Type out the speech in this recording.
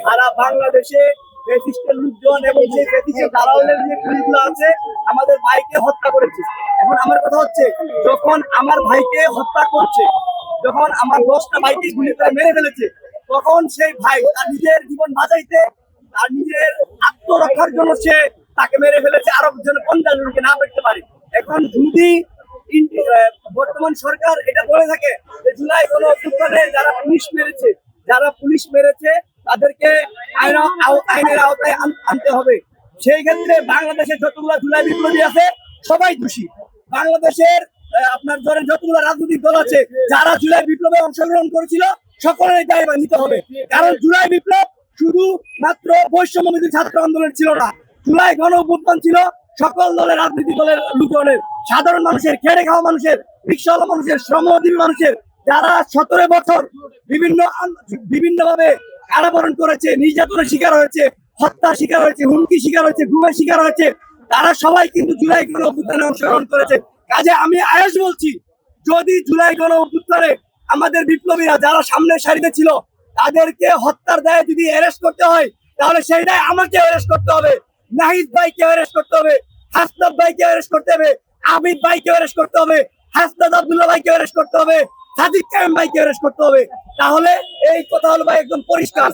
সারা বাংলাদেশে ফ্যাসিস্টের লোকজন এবং সেই ফ্যাসিস্টের দালালের যে পুলিশগুলো আছে আমাদের ভাইকে হত্যা করেছে। এখন আমার কথা হচ্ছে, যখন আমার ভাইকে হত্যা করছে, যখন আমার 10টা ভাইকে গুলি করে মেরে ফেলেছে, তখন সেই ভাই তার নিজের জীবন বাঁচাইতে, তার নিজের আত্মরক্ষার জন্য সে তাকে মেরে ফেলেছে, আরো যেন 50 জনকে না পেতে পারে। এখন যদি বর্তমান সরকার এটা বলে থাকে যে জুলাই গণঅভ্যুত্থানে যারা পুলিশ মেরেছে তাদেরকে আইনের আওতায় আনতে হবে, সেই ক্ষেত্রে বাংলাদেশের যতগুলো জুলাই বিপ্লবী আছে সবাই দোষী। বাংলাদেশের আপনার ধরেন যতগুলো রাজনৈতিক দল আছে যারা জুলাই বিপ্লবে অংশগ্রহণ করেছিল সকলের দায়িত্ব নিতে হবে, কারণ জুলাই বিপ্লব শুধু মাত্র বৈষম্যবিরোধী ছাত্র আন্দোলন ছিল না, জুলাই গণঅভ্যুত্থান ছিল সকল দলের রাজনৈতিক দলের লোকজনের, সাধারণ মানুষের, খেটে খাওয়া মানুষের, রিক্সাওয়ালা মানুষের, শ্রমজীবী মানুষের, যারা 17 বছর বিভিন্নভাবে কারাবরণ করেছে, নির্যাতনের শিকার হয়েছে, হত্যার শিকার হয়েছে, হুমকি শিকার হয়েছে, গুমের শিকার হয়েছে, তারা সবাই কিন্তু জুলাই গণঅভ্যুত্থানে অংশগ্রহণ করেছে। কাজে আমি আয়াস বলছি, যদি জুলাই গণঅভ্যুত্থানে আমাদের বিপ্লবীরা যারা সামনের সারিতে ছিল তাদেরকে হত্যার দায়ে যদি অ্যারেস্ট করতে হয়, তাহলে সেই দায় আমাকে অ্যারেস্ট করতে হবে, নাহিদ ভাইকে অ্যারেস্ট করতে হবে, হাসনাত ভাইকে অ্যারেস্ট করতে হবে, আবিদ ভাইকে অ্যারেস্ট করতে হবে, হাসনাত আব্দুল্লাহ ভাইকে অ্যারেস্ট করতে হবে, সাদিক কায়েম ভাইকে অ্যারেস্ট করতে হবে। তাহলে এই কথা হলো ভাই একদম পরিষ্কার।